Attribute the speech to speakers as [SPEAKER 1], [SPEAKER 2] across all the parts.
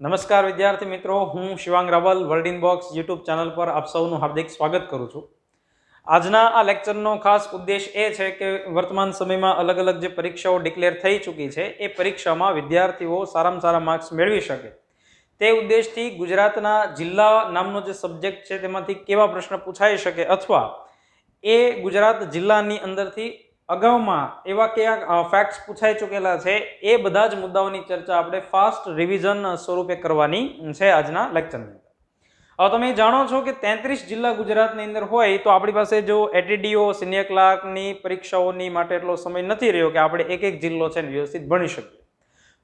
[SPEAKER 1] નમસ્કાર વિદ્યાર્થી મિત્રો, હું Shivang Raval world in box YouTube channel પર આપ સૌનું હાર્દિક સ્વાગત કરું છું. આજના આ લેક્ચરનો ખાસ ઉદ્દેશ એ છે કે વર્તમાન સમયમાં અલગ અલગ જે પરીક્ષાઓ ડિક્લેર થઈ ચૂકી છે એ પરીક્ષામાં વિદ્યાર્થીઓ સારામાં સારા માર્ક્સ મેળવી શકે તે ઉદ્દેશથી ગુજરાતના જિલ્લા નામનો જે સબ્જેક્ટ છે તેમાંથી કેવા પ્રશ્ન પૂછાઈ શકે અથવા એ ગુજરાત જિલ્લાની અંદરથી અગાઉમાં એવા કયા ફેક્ટ્સ પૂછાઈ ચૂકેલા છે એ બધા જ મુદ્દાઓની ચર્ચા આપણે ફાસ્ટ રિવિઝન સ્વરૂપે કરવાની છે આજના લેક્ચરની અંદર. હવે તમે જાણો છો કે 33 જિલ્લા ગુજરાતની અંદર હોય તો આપણી પાસે જો એટીડીઓ સિનિયર ક્લાર્કની પરીક્ષાઓની માટે એટલો સમય નથી રહ્યો કે આપણે એક એક જિલ્લો છે ને વ્યવસ્થિત ભણી શકીએ.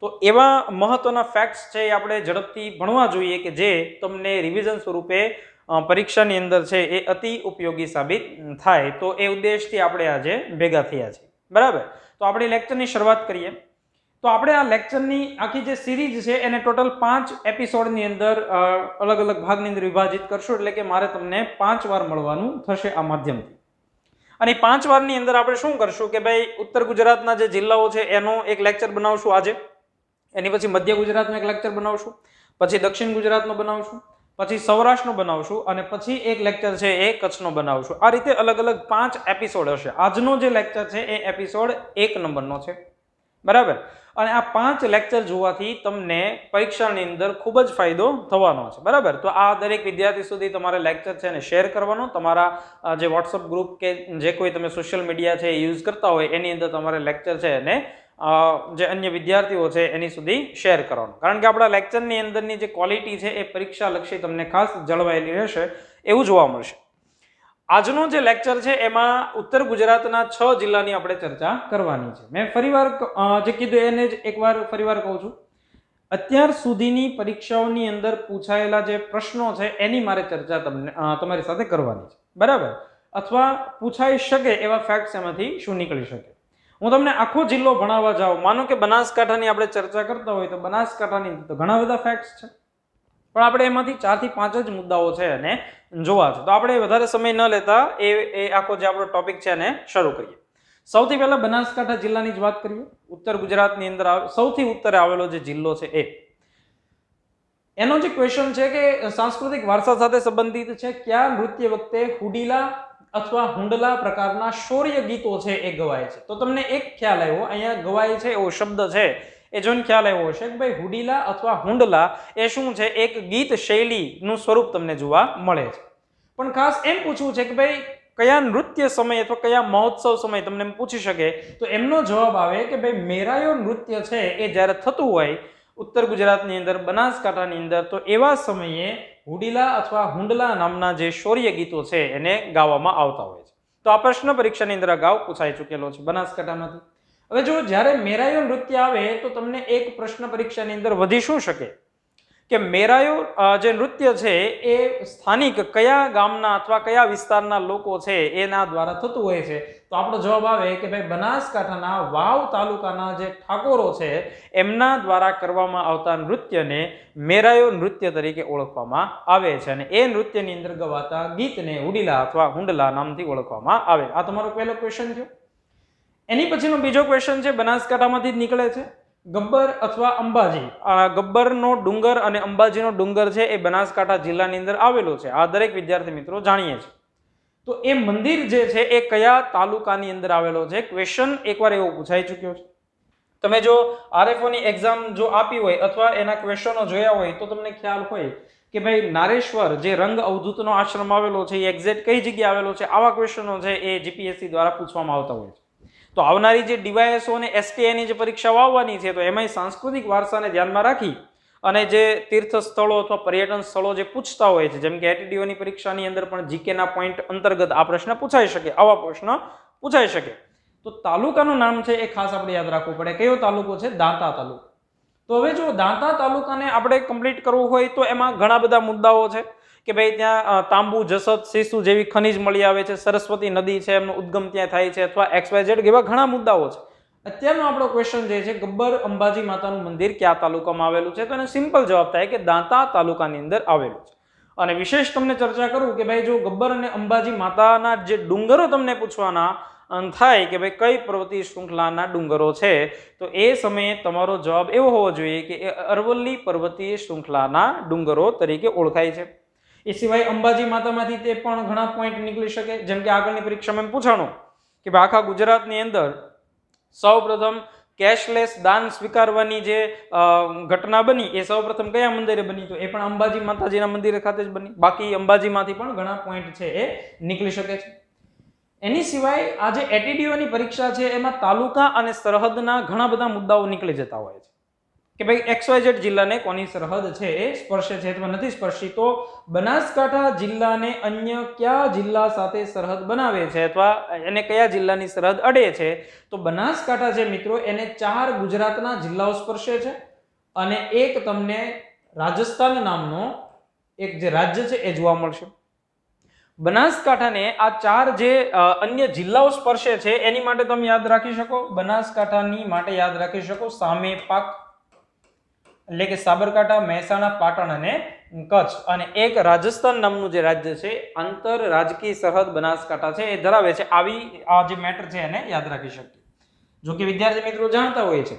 [SPEAKER 1] તો એવા મહત્વના ફેક્ટ્સ છે એ આપણે ઝડપથી ભણવા જોઈએ કે જે તમને રિવિઝન સ્વરૂપે પરીક્ષાની અંદર છે એ અતિ ઉપયોગી સાબિત થાય. તો એ ઉદ્દેશથી આપણે આજે ભેગા થયા છીએ. બરાબર, તો આપણે લેક્ચરની શરૂઆત કરીએ. તો આપણે આ લેક્ચરની આખી જે સિરીઝ છે એને ટોટલ 5 એપિસોડની અંદર અલગ અલગ ભાગની અંદર વિભાજિત કરશું, એટલે કે મારે તમને 5 વાર મળવાનું થશે આ માધ્યમથી. અને 5 વારની અંદર આપણે શું કરશું કે ભાઈ ઉત્તર ગુજરાતના જે જિલ્લાઓ છે એનો એક લેક્ચર બનાવશું આજે, એની પછી મધ્ય ગુજરાતનો એક લેક્ચર બનાવશું, પછી દક્ષિણ ગુજરાતનો બનાવશું, પછી સૌરાષ્ટ્રનો બનાવશું અને પછી એક લેક્ચર છે એ કચ્છનો બનાવશું. આ રીતે અલગ અલગ 5 એપિસોડ હશે. આજનો જે લેક્ચર છે એ એપિસોડ 1 નંબરનો છે. બરાબર, અને આ 5 લેક્ચર જોવાથી તમને પરીક્ષાની અંદર ખૂબ જ ફાયદો થવાનો છે. બરાબર, તો આ દરેક વિદ્યાર્થી સુધી તમારે લેક્ચર છે એને શેર કરવાનો. તમારા જે વોટ્સઅપ ગ્રુપ કે જે કોઈ તમે સોશિયલ મીડિયા છે એ યુઝ કરતા હોય એની અંદર તમારે લેક્ચર છે એને જે અન્ય વિદ્યાર્થીઓ છે એની સુધી શેર કરવાનું. કારણ કે આપણા લેક્ચરની અંદરની જે ક્વોલિટી છે એ પરીક્ષા લક્ષી તમને ખાસ જળવાયેલી રહેશે એવું જોવા મળશે. આજનો જે લેક્ચર છે એમાં ઉત્તર ગુજરાતના 6 જિલ્લાની આપણે ચર્ચા કરવાની છે. મેં ફરીવાર જે કીધું એને જ એકવાર ફરીવાર કહું છું. અત્યાર સુધીની પરીક્ષાઓની અંદર પૂછાયેલા જે પ્રશ્નો છે એની મારે ચર્ચા તમારી સાથે કરવાની છે. બરાબર, અથવા પૂછાઈ શકે એવા ફેક્ટ્સ એમાંથી શું નીકળી શકે. હું તમને આખો જિલ્લો ભણાવવા જાઉં, માનો કે બનાસકાંઠાની આપણે ચર્ચા કરતા હોય તો બનાસકાંઠાની તો ઘણા બધા ફેક્ટ્સ છે, પણ આપણે એમાંથી 4 થી 5 જ મુદ્દાઓ છે અને જોવા છે. તો આપણે વધારે સમય ન લેતા એ આખો જે આપણો ટોપિક છે એને શરૂ કરીએ. સૌથી પહેલા બનાસકાંઠા જિલ્લાની જ વાત કરીએ. ઉત્તર ગુજરાતની અંદર સૌથી ઉત્તરે આવેલો જે જિલ્લો છે એનો જે ક્વેશ્ચન છે કે સાંસ્કૃતિક વારસા સાથે સંબંધિત છે. કયા નૃત્ય વખતે હુડીલા અથવા હુંડલા પ્રકારના શૌર્ય ગીતો છે એ ગવાય છે? તો તમને એક ખ્યાલ આવ્યો, અહીંયા ગવાય છે એવો શબ્દ છે એ જોઈને ખ્યાલ આવ્યો હશે કે ભાઈ હુડીલા અથવા હુંડલા એ શું છે? એક ગીત શૈલીનું સ્વરૂપ તમને જોવા મળે છે. પણ ખાસ એમ પૂછવું છે કે ભાઈ કયા નૃત્ય સમય અથવા કયા મહોત્સવ સમય તમને પૂછી શકે, તો એમનો જવાબ આવે કે ભાઈ મેરાયો નૃત્ય છે એ જ્યારે થતું હોય ઉત્તર ગુજરાતની અંદર બનાસકાંઠાની અંદર, તો એવા સમયે હુડીલા અથવા હુંડલા નામના જે શૌર્ય ગીતો છે એને ગાવામાં આવતા હોય છે. તો આ પ્રશ્ન પરીક્ષાની અંદર અગાઉ પૂછાઈ ચૂકેલો છે બનાસકાંઠામાંથી. હવે જો જ્યારે મેરાયો નૃત્ય આવે તો તમને એક પ્રશ્ન પરીક્ષાની અંદર વધી શું શકે કે મેરાયો જે નૃત્ય છે એ સ્થાનિક કયા ગામના અથવા કયા વિસ્તારના લોકો છે એના દ્વારા થતું હોય છે? તો આપણો જવાબ આવે કે ભાઈ બનાસકાંઠાના વાવ તાલુકાના જે ઠાકોરો છે એમના દ્વારા કરવામાં આવતા નૃત્યને મેરાયો નૃત્ય તરીકે ઓળખવામાં આવે છે અને એ નૃત્યની અંદર ગવાતા ગીતને હુડીલા અથવા હુંડલા નામથી ઓળખવામાં આવે. આ તમારો પહેલો ક્વેશ્ચન છે. એની પછીનો બીજો ક્વેશ્ચન છે બનાસકાંઠામાંથી જ નીકળે છે. ગબ્બર અથવા અંબાજી, ગબ્બરનો ડુંગર અને અંબાજીનો ડુંગર છે એ બનાસકાંઠા જિલ્લાની અંદર આવેલો છે. આ દરેક વિદ્યાર્થી મિત્રો જાણીએ છીએ. તો એ મંદિર જે છે એ કયા તાલુકાની અંદર આવેલો છે? ક્વેશ્ચન એકવાર એવો પૂછાઈ ચૂક્યો છે. તમે જો આરએફઓની એક્ઝામ જો આપી હોય અથવા એના ક્વેશ્ચનો જોયા હોય તો તમને ખ્યાલ હોય કે ભાઈ નારેશ્વર જે રંગ અવધૂતનો આશ્રમ આવેલો છે એ એક્ઝેક્ટ કઈ જગ્યાએ આવેલો છે? આવા ક્વેશ્ચનો છે એ જીપીએસસી દ્વારા પૂછવામાં આવતા હોય છે. તો આવનારી જે ડીવાયએસઓ અને એસટીઆઈની જે પરીક્ષાઓ આવવાની છે તો એમાં સાંસ્કૃતિક વારસાને ધ્યાનમાં રાખી અને જે તીર્થ સ્થળો અથવા પર્યટન સ્થળો જે પૂછતા હોય છે, જેમ કે એટીડીઓની પરીક્ષાની અંદર પણ જીકેના પોઈન્ટ અંતર્ગત આ પ્રશ્ન પૂછાઈ શકે, આવા પ્રશ્ન પૂછાઈ શકે. તો તાલુકાનું નામ છે એ ખાસ આપણે યાદ રાખવું પડે. કયો તાલુકો છે? દાંતા તાલુકો. તો હવે જો દાંતા તાલુકાને આપણે કમ્પ્લીટ કરવું હોય તો એમાં ઘણા બધા મુદ્દાઓ છે કે ભાઈ ત્યાં તાંબુ, જસત, સીસુ જેવી ખનિજ મળી આવે છે, સરસ્વતી નદી છે એમનો ઉદ્ગમ ત્યાં થાય છે, અથવા XYZ એવા ઘણા મુદ્દાઓ છે. અત્યારનો આપણો ક્વેશ્ચન જે છે ગબ્બર અંબાજી માતાનું મંદિર કયા તાલુકામાં આવેલું છે? તો એને સિમ્પલ જવાબ થાય કે દાંતા તાલુકાની અંદર આવેલું છે. અને વિશેષ તમને ચર્ચા કરું કે ભાઈ જો ગબ્બર અને અંબાજી માતાના જે ડુંગરો તમને પૂછવાના થાય કે ભાઈ કઈ પર્વતીય શૃંખલાના ડુંગરો છે, તો એ સમયે તમારો જવાબ એવો હોવો જોઈએ કે એ અરવલ્લી પર્વતીય શૃંખલાના ડુંગરો તરીકે ઓળખાય છે. એ સિવાય અંબાજી માતામાંથી તે પણ ઘણા પોઈન્ટ નીકળી શકે. જેમ કે આગળની પરીક્ષામાં એમ પૂછાણું કે ભાઈ આખા ગુજરાતની અંદર સૌપ્રથમ કેશલેસ દાન સ્વીકારવાની જે ઘટના બની એ સૌપ્રથમ કયા મંદિરે બની, તો એ પણ અંબાજી માતાજીના મંદિરે ખાતે જ બની. બાકી અંબાજીમાંથી પણ ઘણા પોઈન્ટ છે એ નીકળી શકે છે. એની સિવાય આ જે એટીડીઓની પરીક્ષા છે એમાં તાલુકા અને સરહદના ઘણા બધા મુદ્દાઓ નીકળી જતા હોય છે કે ભાઈ XYZ જિલ્લાને કોની સરહદ છે એ સ્પર્શે છે અથવા નથી સ્પર્શી. તો બનાસકાંઠા જિલ્લાને અન્ય કયા જિલ્લા સાથે સરહદ બનાવે છે અથવા એને કયા જિલ્લાની સરહદ અડે છે, તો બનાસકાંઠા છે મિત્રો એને 4 ગુજરાતના જિલ્લાઓ સ્પર્શે છે અને એક તમને રાજસ્થાન નામનો એક જે રાજ્ય છે એ જોવા મળશે. બનાસકાંઠાને આ 4 જે અન્ય જિલ્લાઓ સ્પર્શે છે એની માટે તમે યાદ રાખી શકો, બનાસકાંઠાની માટે યાદ રાખી શકો સામે પાક એટલે કે સાબરકાંઠા, મહેસાણા, પાટણ અને કચ્છ. અને એક રાજસ્થાન નામનું જે રાજ્ય છે આંતર રાજકીય સરહદ બનાસકાંઠા છે એ ધરાવે છે. આવી આ જે મેટર છે એને યાદ રાખી શકીએ. જો કે વિદ્યાર્થી મિત્રો જાણતા હોય છે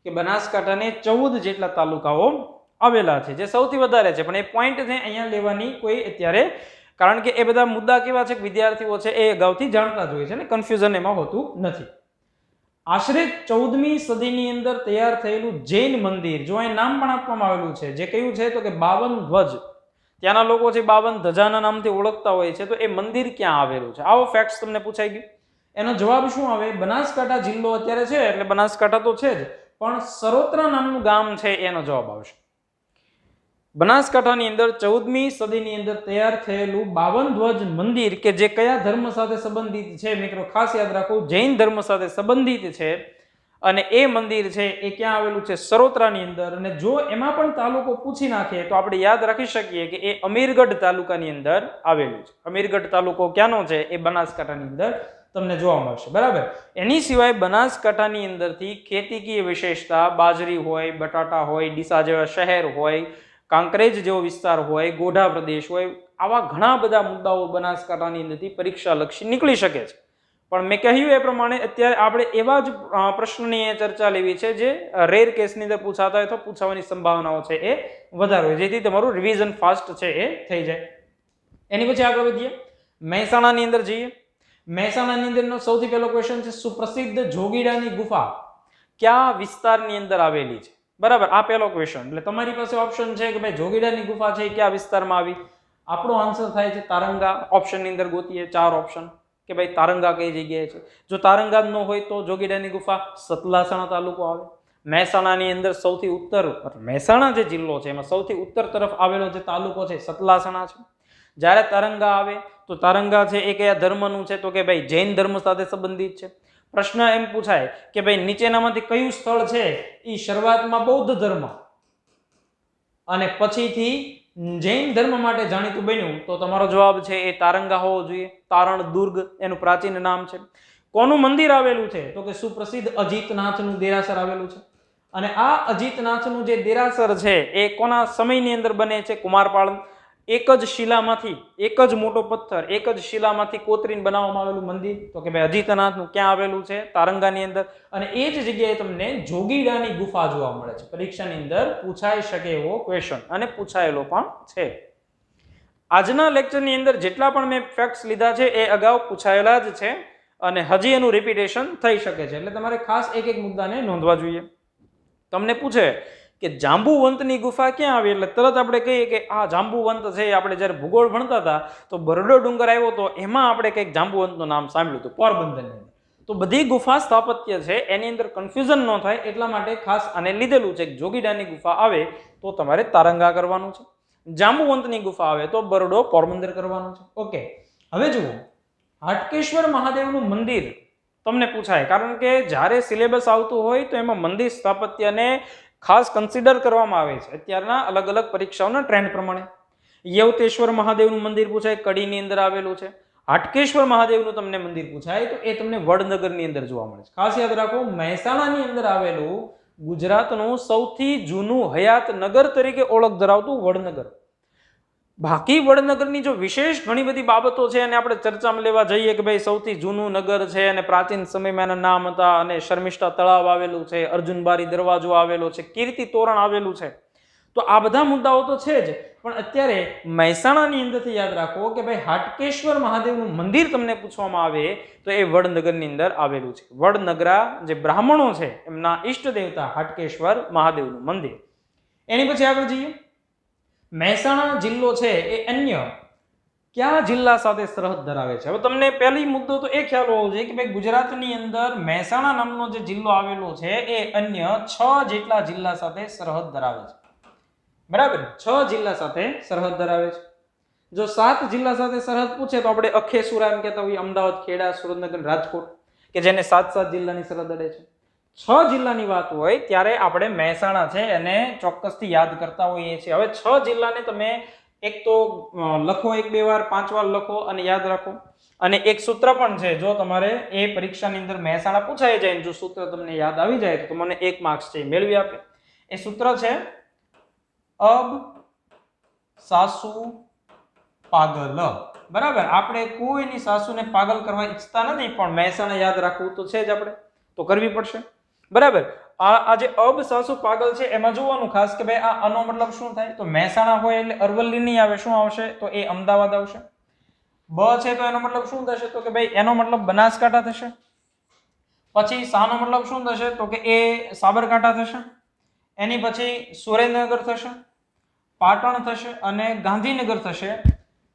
[SPEAKER 1] કે બનાસકાંઠાને 14 જેટલા તાલુકાઓ આવેલા છે જે સૌથી વધારે છે, પણ એ પોઈન્ટ છે અહીંયા લેવાની કોઈ અત્યારે, કારણ કે એ બધા મુદ્દા કેવા છે કે વિદ્યાર્થીઓ છે એ અગાઉથી જાણતા જ હોય છે ને, કન્ફ્યુઝન એમાં હોતું નથી. આશરે 14મી સદીની અંદર તૈયાર થયેલું જૈન મંદિર, જો અહીં નામ પણ આપવામાં આવેલું છે, જે કયું છે તો કે 52 ધ્વજ. ત્યાંના લોકો છે 52 ધજાના નામથી ઓળખતા હોય છે. તો એ મંદિર ક્યાં આવેલું છે? આવો ફેક્ટ તમને પૂછાઈ ગયું. એનો જવાબ શું આવે? બનાસકાંઠા જિલ્લો અત્યારે છે એટલે બનાસકાંઠા તો છે જ, પણ સરોત્રા નામનું ગામ છે એનો જવાબ આવશે. બનાસકાંઠાની અંદર 14મી સદીની અંદર તૈયાર થયેલું 52 ધ્વજ મંદિર કે જે કયા ધર્મ સાથે સંબંધિત છે મિત્રો? ખાસ યાદ રાખો, જૈન ધર્મ સાથે સંબંધિત છે. અને એ મંદિર છે એ ક્યાં આવેલું છે? સરોત્રાની અંદર. અને જો એમાં પણ તાલુકો પૂછી નાખીએ તો આપણે યાદ રાખી શકીએ કે એ અમીરગઢ તાલુકાની અંદર આવેલું છે. અમીરગઢ તાલુકો ક્યાંનો છે? એ બનાસકાંઠાની અંદર તમને જોવા મળશે. બરાબર. એની સિવાય બનાસકાંઠાની અંદરથી ખેતીકીય વિશેષતા, બાજરી હોય, બટાટા હોય, ડીસા જેવા શહેર હોય, કાંકરેજ જેવો વિસ્તાર હોય, ગોઢા પ્રદેશ હોય, આવા ઘણા બધા મુદ્દાઓ બનાસકાંઠાની અંદરથી પરીક્ષા લક્ષી નીકળી શકે છે. પણ મેં કહ્યું એ પ્રમાણે અત્યારે આપણે એવા જ પ્રશ્નની ચર્ચા લેવી છે જે રેર કેસની અંદર પૂછાતા હોય તો પૂછાવાની સંભાવનાઓ છે એ વધારે હોય, જેથી તમારું રિવિઝન ફાસ્ટ છે એ થઈ જાય. એની પછી આગળ વધીએ, મહેસાણાની અંદર જઈએ. મહેસાણાની અંદરનો સૌથી પહેલો ક્વેશ્ચન છે, સુપ્રસિદ્ધ જોગીડાની ગુફા કયા વિસ્તારની અંદર આવેલી છે? બરાબર, આ પહેલો ક્વેશ્ચન. એટલે તમારી પાસે ઓપ્શન છે કે ભાઈ જોગીડાની ગુફા છે એ કયા વિસ્તારમાં આવી? આપણો આન્સર થાય છે તારંગા. ઓપ્શનની અંદર ગોતીએ 4 ઓપ્શન કે ભાઈ તારંગા કઈ જગ્યાએ છે. જો તારંગા જ ન હોય તો જોગીડાની ગુફા સતલાસણા તાલુકો આવે. મહેસાણાની અંદર સૌથી ઉત્તર, મહેસાણા જે જિલ્લો છે એમાં સૌથી ઉત્તર તરફ આવેલો જે તાલુકો છે સતલાસણા છે. જ્યારે તારંગા આવે તો તારંગા છે એ કયા ધર્મનું છે? તો કે ભાઈ જૈન ધર્મ સાથે સંબંધિત છે. પ્રશ્ન એમ પૂછાય કે ભાઈ નીચેનામાંથી કયું સ્થળ છે એ શરૂઆતમાં બૌદ્ધ ધર્મ અને પછીથી જૈન ધર્મ માટે જાણીતું બન્યું? તો તમારો જવાબ છે એ તારંગા હોવો જોઈએ. તારણ દુર્ગ એનું પ્રાચીન નામ છે. કોનું મંદિર આવેલું છે? તો કે સુપ્રસિદ્ધ અજીતનાથનું દેરાસર આવેલું છે. અને આ અજીતનાથનું જે દેરાસર છે એ કોના સમયની અંદર બને છે? કુમારપાળ. એક જ શિલામાંથી, એક જ મોટો પથ્થર, એક જ શિલામાંથી કોતરીને બનાવવામાં આવેલું મંદિર. તો કે ભાઈ અજીતનાથનું ક્યાં આવેલું છે? તારંગાની અંદર. અને એ જ જગ્યાએ તમને જોગીડાની ગુફા જોવા મળે છે. પરીક્ષાની અંદર પૂછાઈ શકે એવો ક્વેશ્ચન અને પૂછાયેલો પણ છે. આજના લેક્ચરની અંદર જેટલા પણ મેં ફેક્ટ્સ લીધા છે એ અગાઉ પૂછાયેલા જ છે અને હજી એનું રિપીટેશન થઈ શકે છે. એટલે તમારે ખાસ એક એક મુદ્દાને નોંધવા જોઈએ. તમને પૂછે કે જાંબુવંતની ગુફા ક્યાં આવી? એટલે તરત આપણે કહીએ કે આ જાંબુવંત છે. આપણે જ્યારે ભૂગોળ ભણતા હતા તો બરડો ડુંગર આવ્યો તો એમાં આપણે કંઈક જાંબુવંતનું નામ સાંભળ્યું હતું પોરબંદરની અંદર. તો બધી ગુફા સ્થાપત્ય છે એની અંદર કન્ફ્યુઝન ન થાય એટલા માટે ખાસ આને લીધેલું છે કે જોગીડાની ગુફા આવે તો તમારે તારંગા કરવાનું છે, જાંબુવંતની ગુફા આવે તો બરડો પોરબંદર કરવાનું છે. ઓકે, હવે જુઓ, હાટકેશ્વર મહાદેવનું મંદિર તમને પૂછાય, કારણ કે જ્યારે સિલેબસ આવતું હોય તો એમાં મંદિર સ્થાપત્યને ખાસ કન્સિડર કરવામાં આવે છે અત્યારના અલગ અલગ પરીક્ષાઓના ટ્રેન્ડ પ્રમાણે. યવતેશ્વર મહાદેવનું મંદિર પૂછાય, કડીની અંદર આવેલું છે. હાટકેશ્વર મહાદેવનું તમને મંદિર પૂછાય તો એ તમને વડનગરની અંદર જોવા મળે છે. ખાસ યાદ રાખો, મહેસાણાની અંદર આવેલું ગુજરાતનું સૌથી જૂનું હયાત નગર તરીકે ઓળખ ધરાવતું વડનગર. બાકી વડનગરની જો વિશેષ ઘણી બધી બાબતો છે અને આપણે ચર્ચામાં લેવા જઈએ કે ભાઈ સૌથી જૂનું નગર છે અને પ્રાચીન સમયમાં એના નામ હતા અને શર્મિષ્ઠા તળાવ આવેલું છે, અર્જુનબારી દરવાજો આવેલો છે, કીર્તિ તોરણ આવેલું છે, તો આ બધા મુદ્દાઓ તો છે જ. પણ અત્યારે મહેસાણાની અંદરથી યાદ રાખો કે ભાઈ હાટકેશ્વર મહાદેવનું મંદિર તમને પૂછવામાં આવે તો એ વડનગરની અંદર આવેલું છે. વડનગરા જે બ્રાહ્મણો છે એમના ઈષ્ટ દેવતા હાટકેશ્વર મહાદેવનું મંદિર. એની પછી આગળ જઈએ. મહેસાણા જિલ્લો છે એ અન્ય કયા જિલ્લા સાથે સરહદ ધરાવે છે? હવે તમને પહેલી મુદ્દો તો એ ખ્યાલ હોવો જોઈએ કે ભાઈ ગુજરાતની અંદર મહેસાણા નામનો જે જિલ્લો આવેલો છે એ અન્ય 6 જેટલા જિલ્લા સાથે સરહદ ધરાવે છે. બરાબર, 6 જિલ્લા સાથે સરહદ ધરાવે છે. જો 7 જિલ્લા સાથે સરહદ પૂછે તો આપણે અખેસુરા એમ કહેતા હોઈએ, અમદાવાદ, ખેડા, સુરેન્દ્રનગર, રાજકોટ, કે જેને 7 જિલ્લાની સરહદ અડે છે. 6 જિલ્લાની વાત હોય ત્યારે આપણે મહેસાણા છે એને ચોક્કસથી યાદ કરતા હોઈએ છીએ. હવે 6 જિલ્લાને તમે એક તો લખો, 1-2 વાર, 5 વાર લખો અને યાદ રાખો. અને એક સૂત્ર પણ છે, જો તમારે એ પરીક્ષાની અંદર મહેસાણા પૂછાઈ જાય, જો સૂત્ર તમને યાદ આવી જાય તો તમને 1 માર્ક્સ છે મેળવી આપે. એ સૂત્ર છે અબ સાસુ પાગલ. બરાબર, આપણે કોઈની સાસુને પાગલ કરવા ઈચ્છતા નથી, પણ મહેસાણા યાદ રાખવું તો છે જ, આપણે તો કરવી પડશે. બરાબર, આ જે અબ સાસુ પાગલ છે એમાં જોવાનું ખાસ કે ભાઈ આ અનો મતલબ શું થાય? તો મહેસાણા હોય એટલે અરવલ્લી નહીં આવે, શું આવશે? તો એ અમદાવાદ આવશે. બ છે તો એનો મતલબ શું થશે? તો કે ભાઈ એનો મતલબ બનાસકાંઠા થશે. પછી સાનો મતલબ શું થશે? તો કે એ સાબરકાંઠા થશે. એની પછી સુરેન્દ્રનગર થશે, પાટણ થશે અને ગાંધીનગર થશે.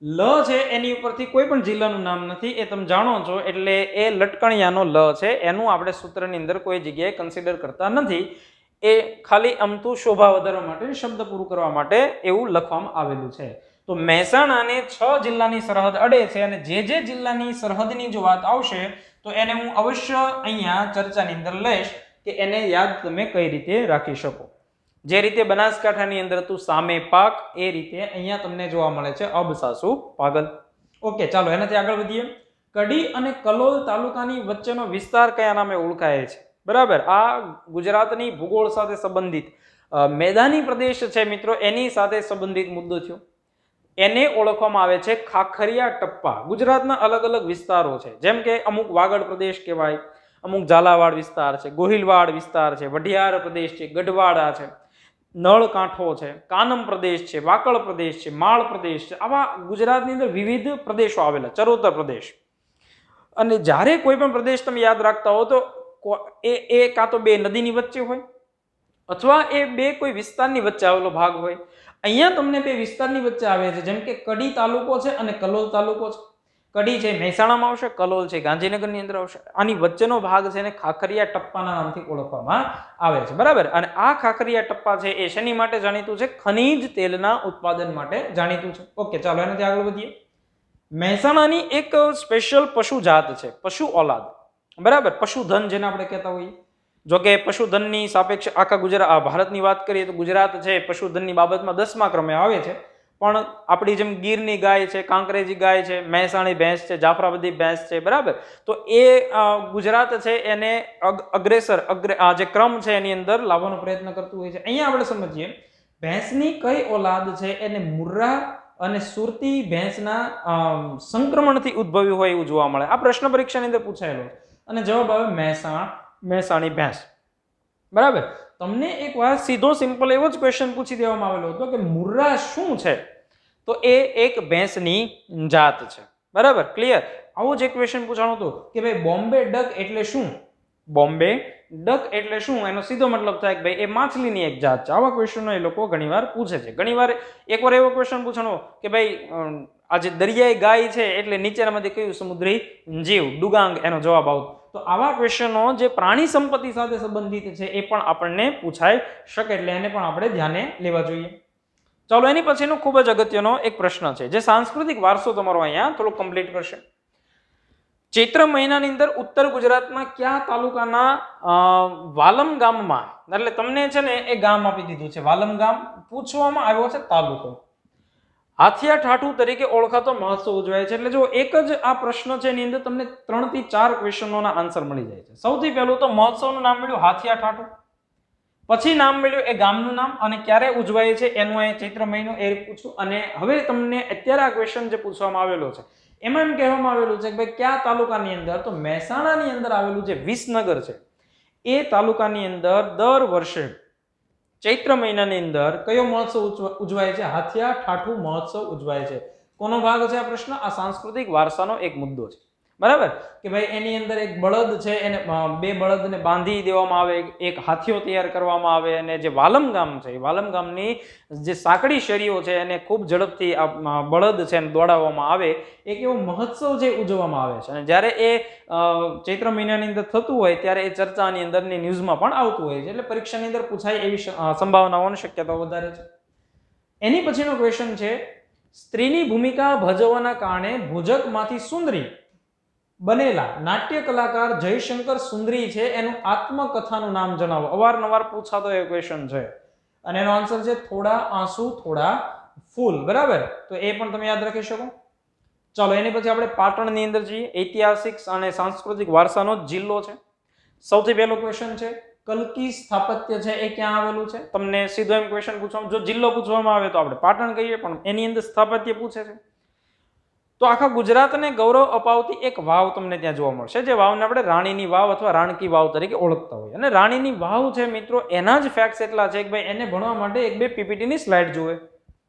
[SPEAKER 1] લ છે એની ઉપરથી કોઈ પણ જિલ્લાનું નામ નથી, એ તમે જાણો છો, એટલે એ લટકણિયાનો લ છે, એનું આપણે સૂત્રની અંદર કોઈ જગ્યાએ કન્સિડર કરતા નથી. એ ખાલી અમતું શોભા વધારવા માટે, શબ્દ પૂરું કરવા માટે એવું લખવામાં આવેલું છે. તો મહેસાણાને 6 જિલ્લાની સરહદ અડે છે અને જે જિલ્લાની સરહદની જો વાત આવશે તો એને હું અવશ્ય અહીંયા ચર્ચાની અંદર લઈશ કે એને યાદ તમે કઈ રીતે રાખી શકો. જે રીતે બનાસકાંઠાની અંદર હતું સામે પાક, એ રીતે અહીંયા તમને જોવા મળે છે અબ સાસુ પાગલ. ઓકે, ચાલો એનાથી આગળ વધીએ. કડી અને કલોલ તાલુકાની વચ્ચેનો વિસ્તાર કયા નામે ઓળખાય છે? બરાબર, આ ગુજરાતની ભૂગોળ સાથે સંબંધિત મેદાની પ્રદેશ છે મિત્રો, એની સાથે સંબંધિત મુદ્દો થયો. એને ઓળખવામાં આવે છે ખાખરિયા ટપ્પા. ગુજરાતના અલગ અલગ વિસ્તારો છે, જેમ કે અમુક વાગડ પ્રદેશ કહેવાય, અમુક ઝાલાવાડ વિસ્તાર છે, ગોહિલવાડ વિસ્તાર છે, વઢિયાર પ્રદેશ છે, ગઢવાડા છે, નળ કાંઠો છે, કાનમ પ્રદેશ છે, વાકડ પ્રદેશ છે, માળ પ્રદેશ છે. આવા ગુજરાતની અંદર વિવિધ પ્રદેશો આવેલા, ચરોતર પ્રદેશ. અને જ્યારે કોઈ પણ પ્રદેશ તમે યાદ રાખતા હો તો એ કાં તો બે નદીની વચ્ચે હોય અથવા એ બે કોઈ વિસ્તારની વચ્ચે આવેલો ભાગ હોય. અહીંયા તમને બે વિસ્તારની વચ્ચે આવે છે, જેમ કે કડી તાલુકો છે અને કલોલ તાલુકો છે. કડી છે મહેસાણામાં આવશે, કલોલ છે ગાંધીનગરની અંદર આવશે. આની વચ્ચેનો ભાગ છે એને ખાખરિયા ટપ્પાના નામથી ઓળખવામાં આવે છે. બરાબર, અને આ ખાખરિયા ટપ્પા છે એ શેની માટે જાણીતું છે? ખનીજ તેલના ઉત્પાદન માટે જાણીતું છે. ઓકે, ચાલો એનાથી આગળ વધીએ. મહેસાણાની એક સ્પેશિયલ પશુ જાત છે, પશુ ઓલાદ. બરાબર, પશુધન જેને આપણે કહેતા હોઈએ. જોકે પશુધનની સાપેક્ષ આખા ભારતની વાત કરીએ તો ગુજરાત છે પશુધનની બાબતમાં 10મા ક્રમે આવે છે. પણ આપણી જેમ ગીરની ગાય છે, કાંકરેજી ગાય છે, મહેસાણી ભેંસ છે, જાફરાબાદી ભેંસ છે, બરાબર, તો એ ગુજરાત છે એને આ જે ક્રમ છે એની અંદર લાવવાનો પ્રયત્ન કરતું હોય છે. અહીંયા આપણે સમજીએ ભેંસની કઈ ઓલાદ છે એને મુર્રા અને સુરતી ભેંસના સંક્રમણથી ઉદ્ભવ્યું હોય એવું જોવા મળે. આ પ્રશ્ન પરીક્ષાની અંદર પૂછાયેલો અને જવાબ આવે મહેસાણી ભેંસ. બરાબર, તમને એક વાર સીધો સિમ્પલ એવો જ ક્વેશ્ચન પૂછી દેવામાં આવેલો હતો કે મુર્રા શું છે? તો એ એક ભેંસની જાત છે. બરાબર, ક્લિયર? આવો જ એક ક્વેશ્ચન પૂછાણો હતો કે ભાઈ બોમ્બે ડક એટલે શું? બોમ્બે ડક એટલે શું? એનો સીધો મતલબ થાય કે ભાઈ એ માછલીની એક જાત છે. આવા ક્વેશ્ચનો એ લોકો ઘણીવાર પૂછે છે. ઘણીવાર એકવાર એવો ક્વેશ્ચન પૂછાણો કે ભાઈ આ જે દરિયાઈ ગાય છે એટલે નીચેનામાંથી કયું સમુદ્રી જીવ? ડુગાંગ એનો જવાબ આવતો. તો આવા ક્વેશ્ચનો જે પ્રાણી સંપત્તિ સાથે સંબંધિત છે એ પણ આપણને પૂછાઈ શકે, એટલે એને પણ આપણે ધ્યાને લેવા જોઈએ. ચાલો એની પછીનો ખૂબ જ અગત્યનો એક પ્રશ્ન છે જે સાંસ્કૃતિક વારસો તમારો અહીંયા થોડો કમ્પ્લીટ કરશે. ચૈત્ર મહિનાની અંદર ઉત્તર ગુજરાતમાં કયા તાલુકાના વાલમ ગામમાં, એટલે તમને છે ને એ ગામ આપી દીધું છે વાલમ ગામ, પૂછવામાં આવ્યો છે તાલુકો. હાથિયા ઠાઠુ તરીકે ઓળખાતો મહોત્સવ ઉજવાય છે. એટલે જો એક જ આ પ્રશ્ન છે એની અંદર તમને 3 થી 4 ક્વેશ્ચનોના આન્સર મળી જાય છે. સૌથી પહેલું તો મહોત્સવનું નામ મળ્યું હાથિયા ઠાઠુ. પછી નામ મળ્યું એ ગામનું નામ અને ક્યારે ઉજવાય છે એનું અહીં ચૈત્ર મહિનો એ પૂછું. અને હવે તમને અત્યારે આ ક્વેશ્ચન જે પૂછવામાં આવેલો છે એમાં એમ કહેવામાં આવેલું છે કે ભાઈ કયા તાલુકાની અંદર, તો મહેસાણાની અંદર આવેલું જે વિસનગર છે એ તાલુકાની અંદર દર વર્ષે ચૈત્ર મહિનાની અંદર કયો મહોત્સવ ઉજવાય છે? હાથિયા ઠાઠુ મહોત્સવ ઉજવાય છે. કોનો ભાગ છે આ પ્રશ્ન? આ સાંસ્કૃતિક વારસાનો એક મુદ્દો છે. બરાબર કે ભાઈ એની અંદર એક બળદ છે, એને બે બળદને બાંધી દેવામાં આવે, એક હાથીઓ તૈયાર કરવામાં આવે, અને જે વાલમ ગામ છે એ વાલમ ગામની જે સાંકડી શેરીઓ છે એને ખૂબ ઝડપથી આ બળદ છે એને દોડાવવામાં આવે, એક એવો મહોત્સવ જે ઉજવવામાં આવે છે. અને જ્યારે એ ચૈત્ર મહિનાની અંદર થતું હોય ત્યારે એ ચર્ચાની અંદરની ન્યૂઝમાં પણ આવતું હોય છે, એટલે પરીક્ષાની અંદર પૂછાય એવી સંભાવનાઓની શક્યતા વધારે છે. એની પછીનો ક્વેશ્ચન છે, સ્ત્રીની ભૂમિકા ભજવવાના કારણે ભુજકમાંથી સુંદરી બનેલા નાટ્ય કલાકાર જયશંકર સુંદરી છે એનું આત્મકથાનું નામ જણાવો. અવારનવાર પૂછાતો એ ક્વેશ્ચન છે અને એનો આન્સર છે થોડા આંસુ થોડા ફૂલ. બરાબર, તો એ પણ તમે યાદ રાખી શકો. ચાલો એની પછી આપણે પાટણની અંદર જઈએ. ઐતિહાસિક અને સાંસ્કૃતિક વારસાનો જ જિલ્લો છે. સૌથી પહેલો ક્વેશ્ચન છે, કલ્કી સ્થાપત્ય છે એ ક્યાં આવેલું છે? તમને સીધો એમ ક્વેશ્ચન પૂછવામાં, જો જિલ્લો પૂછવામાં આવે તો આપણે પાટણ કહીએ, પણ એની અંદર સ્થાપત્ય પૂછે છે તો આખા ગુજરાતને ગૌરવ અપાવતી એક વાવ તમને ત્યાં જોવા મળશે, જે વાવને આપણે રાણીની વાવ અથવા રાણકી વાવ તરીકે ઓળખતા હોઈએ. અને રાણીની વાવ છે મિત્રો, એના જ ફેક્ટ્સ એટલા છે કે ભાઈ એને ભણવા માટે એક બે પીપીટીની સ્લાઇડ જોવે.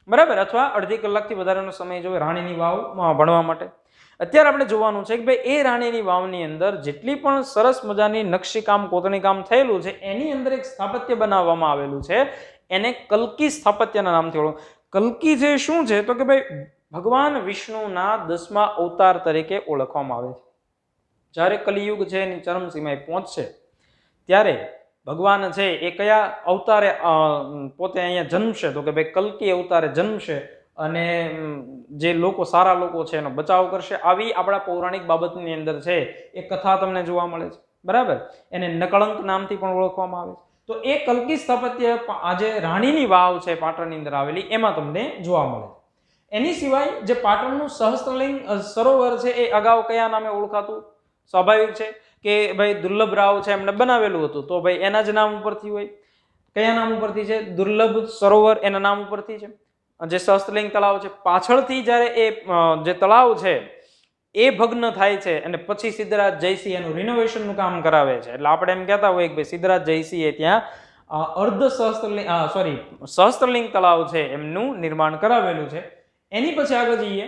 [SPEAKER 1] બરાબર, અથવા અડધી કલાકથી વધારેનો સમય જોવે રાણીની વાવ ભણવા માટે. અત્યારે આપણે જોવાનું છે કે ભાઈ એ રાણીની વાવની અંદર જેટલી પણ સરસ મજાની નકશીકામ કોતરણીકામ થયેલું છે એની અંદર એક સ્થાપત્ય બનાવવામાં આવેલું છે, એને કલ્કી સ્થાપત્યના નામથી ઓળખ. કલ્કી જે શું છે તો કે ભાઈ ભગવાન વિષ્ણુના 10મા અવતાર તરીકે ઓળખવામાં આવે છે. જ્યારે કલિયુગ છે એની ચરમસીમાએ પહોંચશે ત્યારે ભગવાન છે એ કયા અવતારે પોતે અહીંયા જન્મશે? તો કે ભાઈ કલ્કી અવતારે જન્મશે અને જે લોકો સારા લોકો છે એનો બચાવ કરશે. આવી આપણા પૌરાણિક બાબતની અંદર છે એ કથા તમને જોવા મળે છે. બરાબર, એને નકળંક નામથી પણ ઓળખવામાં આવે છે. તો એ કલ્કી સ્થાપત્ય આજે રાણીની વાવ છે પાટણની અંદર આવેલી એમાં તમને જોવા મળે છે. એની સિવાય જે પાટણનું સહસ્ત્રલિંગ સરોવર છે એ અગાઉ કયા નામે ઓળખાતું? સ્વાભાવિક છે કે ભાઈ દુર્લભ રાવ છે એમણે બનાવેલું હતું, તો ભાઈ એના જ નામ ઉપરથી હોય. કયા નામ ઉપરથી છે? દુર્લભ સરોવર એના નામ ઉપરથી છે. જે સહસ્ત્રલિંગ તળાવ છે પાછળથી જ્યારે એ જે તળાવ છે એ ભગ્ન થાય છે અને પછી સિદ્ધરાજ જયસિંહ એનું રિનોવેશનનું કામ કરાવે છે, એટલે આપણે એમ કહેતા હોય કે ભાઈ સિદ્ધરાજ જયસિંહે ત્યાં સહસ્ત્રલિંગ તળાવ છે એમનું નિર્માણ કરાવેલું છે. એની પછી આગળ જઈએ,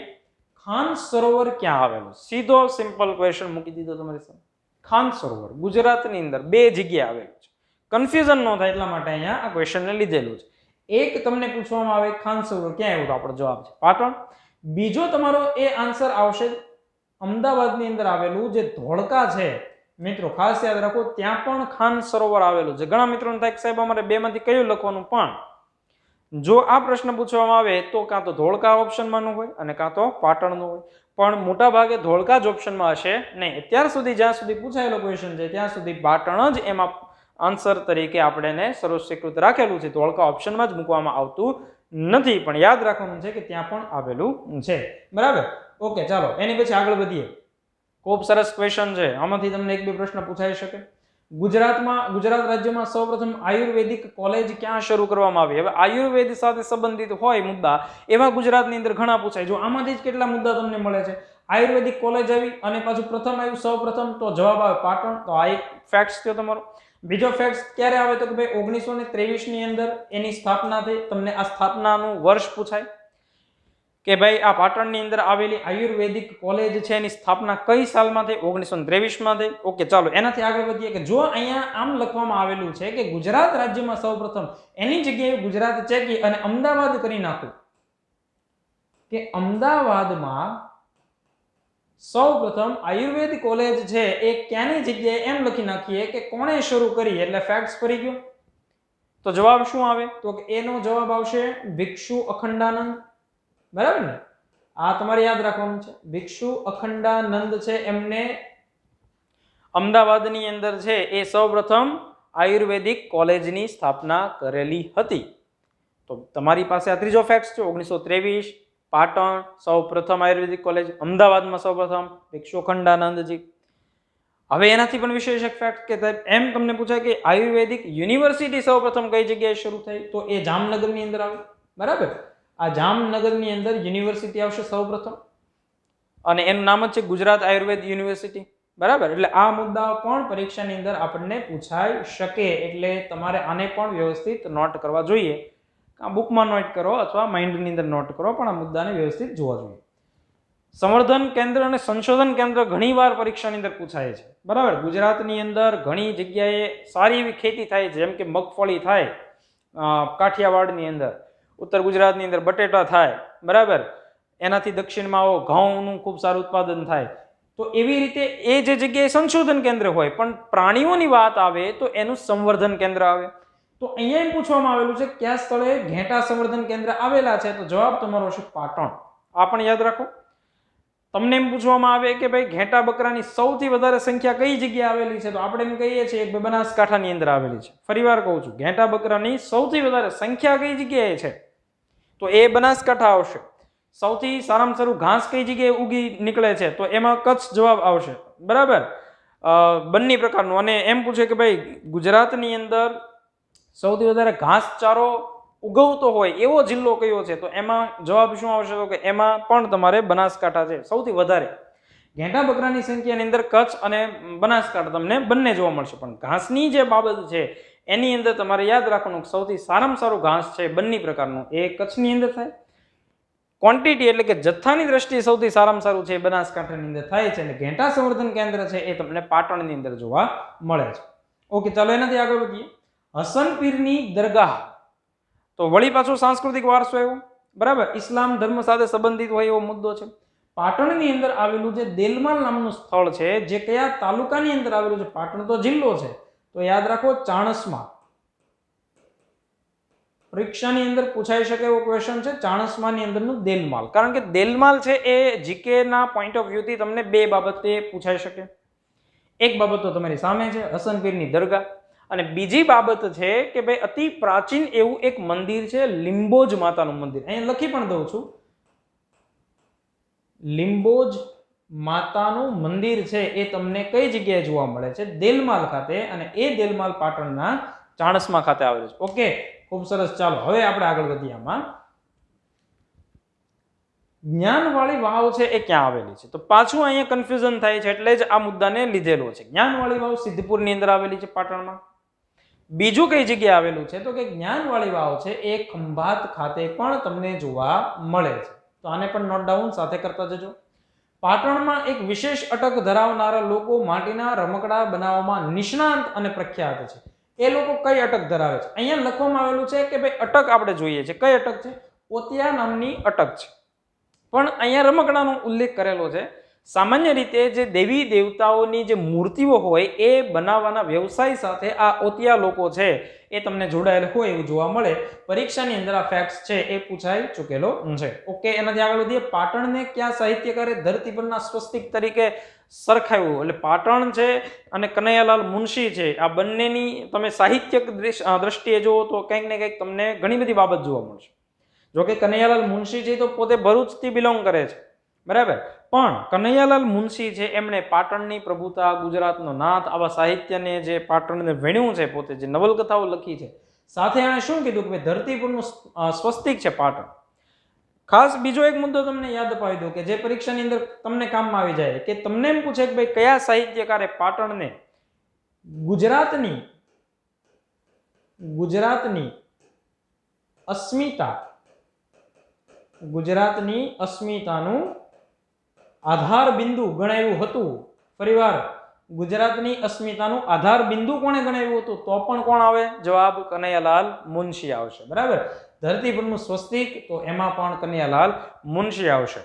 [SPEAKER 1] ખાન સરોવર ક્યાં આવેલું? સીધો સિમ્પલ ક્વેશ્ચન મૂકી દીધો તમારી સામે. ખાન સરોવર ગુજરાતની અંદર બે જગ્યાએ આવેલું છે. કન્ફ્યુઝન ન થાય એટલા માટે અહીંયા આ ક્વેશ્ચનને લીધેલું છે. એક તમને પૂછવામાં આવે ખાન સરોવર ક્યાં આવ્યું, તો આપણો જવાબ છે પાટણ. બીજો તમારો એ આન્સર આવશે અમદાવાદની અંદર આવેલું જે ધોળકા છે. મિત્રો ખાસ યાદ રાખો, ત્યાં પણ ખાન સરોવર આવેલું છે. ઘણા મિત્રોને થાય કે સાહેબ અમારે બેમાંથી કયું લખવાનું, પણ જો આ પ્રશ્ન પૂછવામાં આવે તો કાં તો ધોળકા ઓપ્શનમાં નું હોય અને કાં તો પાટણનું હોય, પણ મોટા ભાગે ધોળકા જ ઓપ્શનમાં હશે નહીં. અત્યાર સુધી જ્યાં સુધી પૂછાયેલો ક્વેશ્ચન છે ત્યાં સુધી પાટણ જ એમાં આન્સર તરીકે આપણે એને સર્વસ્વીકૃત રાખેલું છે. ધોળકા ઓપ્શનમાં જ મૂકવામાં આવતું નથી, પણ યાદ રાખવાનું છે કે ત્યાં પણ આવેલું છે. બરાબર, ઓકે ચાલો એની પછી આગળ વધીએ. ખૂબ સરસ ક્વેશ્ચન છે, આમાંથી તમને એક બે પ્રશ્ન પૂછાઈ શકે. ગુજરાત રાજ્યમાં સૌપ્રથમ આયુર્વેદિક કોલેજ ક્યાં શરૂ કરવામાં આવી? હવે આયુર્વેદ સાથે સંબંધિત હોય મુદ્દા એવા ગુજરાતની અંદર ઘણા પૂછાય. જો આમાંથી જ કેટલા મુદ્દા તમને મળે છે. આયુર્વેદિક કોલેજ આવી અને પાછું પ્રથમ આવ્યું સૌપ્રથમ, તો જવાબ આવે પાટણ. તો આ એક ફેક્ટ થયો તમારો. બીજો ફેક્ટ ક્યારે આવે તો કે ભાઈ 1923 ની અંદર એની સ્થાપના થઈ. તમને આ સ્થાપનાનું વર્ષ પૂછાય કે ભાઈ આ પાટણની અંદર આવેલી આયુર્વેદિક કોલેજ છે એની સ્થાપના કઈ સાલમાં થઈ? 1923 માં થઈ. ઓકે ચાલો એનાથી આગળ વધીએ કે જો અહીંયા આમ લખવામાં આવેલું છે કે ગુજરાત રાજ્યમાં સૌપ્રથમ, એની જગ્યાએ ગુજરાત ચેકી અને અમદાવાદ કરી નાખું કે અમદાવાદમાં સૌપ્રથમ આયુર્વેદ કોલેજ છે એ ક્યાંની જગ્યાએ એમ લખી નાખીએ કે કોણે શરૂ કરી, એટલે ફેક્ટ્સ ફરી ગયો. તો જવાબ શું આવે? તો કે એનો જવાબ આવશે ભિક્ષુ અખંડાનંદ. બરાબર ને, આ તમારે યાદ રાખવાનું છે. ભિક્ષુ અખંડાનંદ છે એમને અમદાવાદની અંદર છે એ સૌપ્રથમ આયુર્વેદિક કોલેજની સ્થાપના કરેલી હતી. તો તમારી પાસે આ ત્રીજો ફેક્ટ છે. 1923 પાટણ સૌપ્રથમ આયુર્વેદિક કોલેજ, અમદાવાદમાં સૌપ્રથમ ભિક્ષુ અખંડાનંદજી. હવે એનાથી પણ વિશેષ એક ફેક્ટ કે સાહેબ એમ તમને પૂછાય કે આયુર્વેદિક યુનિવર્સિટી સૌપ્રથમ કઈ જગ્યાએ શરૂ થઈ, તો એ જામનગરની અંદર આવે. બરાબર, આ જામનગરની અંદર યુનિવર્સિટી આવશે સૌપ્રથમ, અને એનું નામ જ છે ગુજરાત આયુર્વેદ યુનિવર્સિટી. બરાબર, એટલે આ મુદ્દાઓ પણ પરીક્ષાની અંદર આપણને પૂછાઈ શકે, એટલે તમારે આને પણ વ્યવસ્થિત નોટ કરવા જોઈએ. બુકમાં નોટ કરો અથવા માઇન્ડની અંદર નોટ કરો, પણ આ મુદ્દાને વ્યવસ્થિત જોવા જોઈએ. સંવર્ધન કેન્દ્ર અને સંશોધન કેન્દ્ર ઘણીવાર પરીક્ષાની અંદર પૂછાય છે. બરાબર, ગુજરાતની અંદર ઘણી જગ્યાએ સારી એવી ખેતી થાય છે, જેમ કે મગફળી થાય કાઠિયાવાડની અંદર, ઉત્તર ગુજરાતની અંદર બટેટા થાય. બરાબર, એનાથી દક્ષિણમાં આવો ઘઉંનું ખૂબ સારું ઉત્પાદન થાય. તો એવી રીતે એ જે જગ્યાએ સંશોધન કેન્દ્ર હોય, પણ પ્રાણીઓની વાત આવે તો એનું સંવર્ધન કેન્દ્ર આવે. તો અહીંયા એમ પૂછવામાં આવેલું છે કયા સ્થળે ઘેટા સંવર્ધન કેન્દ્ર આવેલા છે, તો જવાબ તમારો હશે પાટણ. આ પણ યાદ રાખો. તમને એમ પૂછવામાં આવે કે ભાઈ ઘેટા બકરાની સૌથી વધારે સંખ્યા કઈ જગ્યાએ આવેલી છે, તો આપણે એમ કહીએ છીએ કે બનાસકાંઠાની અંદર આવેલી છે. ફરીવાર કહું છું, ઘેટા બકરાની સૌથી વધારે સંખ્યા કઈ જગ્યાએ છે, તો એ બનાસકાંઠા આવશે. સૌથી સારામાં સારું ઘાસ કઈ જગ્યાએ ઉગી નીકળે છે, તો એમાં કચ્છ જવાબ આવશે. બરાબર, બંને પ્રકારનું. અને એમ પૂછે કે ભાઈ ગુજરાતની અંદર સૌથી વધારે ઘાસચારો ઉગવતો હોય એવો જિલ્લો કયો છે, તો એમાં જવાબ શું આવશે, તો કે એમાં પણ તમારે બનાસકાંઠા છે સૌથી વધારે. ઘેટા બકરાની સંખ્યાની અંદર કચ્છ અને બનાસકાંઠા તમને બંને જોવા મળશે, પણ ઘાસની જે બાબત છે એની અંદર તમારે યાદ રાખવાનું કે સૌથી સારામાં સારું ઘાસ છે બંને પ્રકારનું એ કચ્છની અંદર થાય. ક્વોન્ટિટી એટલે કે જથ્થાની દ્રષ્ટિએ સૌથી સારામાં સારું છે બનાસકાંઠાની અંદર થાય છે, અને ઘેટા સંવર્ધન કેન્દ્ર છે એ તમને પાટણની અંદર જોવા મળે છે. ઓકે, ચાલો એનાથી આગળ વધીએ. હસન પીરની દરગાહ, તો વળી પાછો સાંસ્કૃતિક વારસો એવો. બરાબર, ઇસ્લામ ધર્મ સાથે સંબંધિત હોય એવો મુદ્દો છે. પાટણની અંદર આવેલું જે દેલમાલ નામનું સ્થળ છે, જે કયા તાલુકાની અંદર આવેલું છે, પાટણ તો જિલ્લો છે, તો યાદ રાખો ચાણસ્મા. પરીક્ષાની અંદર પૂછાઈ શકે એવો ક્વેશ્ચન છે ચાણસ્માની અંદરનું દેલમાલ, કારણ કે દેલમાલ છે એ જીકે ના પોઈન્ટ ઓફ વ્યૂથી તમને બે બાબતે પૂછાઈ શકે. એક બાબત તો તમારી સામે છે હસન પીરની દરગાહ, અને બીજી બાબત છે કે ભાઈ અતિ પ્રાચીન એવું એક મંદિર છે લિંબોજ માતાનું મંદિર. અહીંયા લખી પણ દઉં છું, લિંબોજ માતાનું મંદિર છે એ તમને કઈ જગ્યાએ જોવા મળે છે, દેલમાલ ખાતે, અને એ દેલમાલ પાટણના ચાણસ્મા ખાતે આવેલું છે. ઓકે, ખૂબ સરસ. ચાલો હવે આપણે આગળ વધીએ. આમાં જ્ઞાનવાળી વાવ છે એ ક્યાં આવેલી છે, તો પાછું અહીંયા કન્ફ્યુઝન થાય છે, એટલે જ આ મુદ્દાને લીધેલો છે. જ્ઞાનવાળી વાવ સિદ્ધપુરની અંદર આવેલી છે પાટણમાં. બીજું કઈ જગ્યાએ આવેલું છે, તો કે જ્ઞાનવાળી વાવ છે એ ખંભાત ખાતે પણ તમને જોવા મળે છે. તો આને પણ નોટ ડાઉન સાથે કરતા જજો. પાટણમાં એક વિશેષ અટક ધરાવનારા લોકો માટીના રમકડા બનાવવામાં નિષ્ણાંત અને પ્રખ્યાત છે. એ લોકો કઈ અટક ધરાવે છે, અહીંયા લખવામાં આવેલું છે કે ભાઈ અટક આપણે જોઈએ છે. કઈ અટક છે? ઓતિયા નામની અટક છે, પણ અહીંયા રમકડાનો ઉલ્લેખ કરેલો છે. સામાન્ય રીતે જે દેવી દેવતાઓની જે મૂર્તિઓ હોય એ બનાવવાના વ્યવસાય સાથે આ ઓતિયા લોકો છે એ તમને જોડાયેલ હોય એવું જોવા મળે. પરીક્ષાની અંદર આ ફેક્ટ્સ છે એ પૂછાઈ ચૂકેલો છે. ઓકે, એનાથી આગળ વધીએ. પાટણને કયા સાહિત્યકારે ધરતી પરના સ્વસ્તિક તરીકે સરખાવ્યું? એટલે પાટણ છે અને કનૈયાલાલ મુનશી છે, આ બંનેની તમે સાહિત્યક દ્રષ્ટિએ જુઓ તો કંઈક ને કંઈક તમને ઘણી બધી બાબત જોવા મળશે. જોકે કનૈયાલાલ મુનશી છે તો પોતે ભરૂચથી બિલોંગ કરે છે. બરાબર, પણ કનૈયાલાલ મુનશી છે એમણે પાટણની પ્રભુતા, ગુજરાતનો નાથ, આવા સાહિત્યને જે પાટણને વેણ્યું છે, પોતે જે નવલકથાઓ લખી છે, સાથે એણે શું કીધું કે ધરતી પરનું સ્વસ્તિક છે પાટણ. ખાસ બીજો એક મુદ્દો તમને યાદ અપાવી દઉં કે જે પરીક્ષાની અંદર તમને કામમાં આવી જાય, કે તમને એમ પૂછે કે ભાઈ કયા સાહિત્યકારે પાટણને ગુજરાતની અસ્મિતાનું આધાર બિંદુ ગણાવ્યું હતું. ફરીવાર, ગુજરાતની અસ્મિતાનું આધાર બિંદુ કોણે ગણાવ્યું હતું? તો પણ કોણ આવે? જવાબ કનૈયાલાલ મુનશી આવશે. બરાબર, ધરતી પરનું સ્વસ્તિક, તો એમાં પણ કનૈયાલાલ મુનશી આવશે.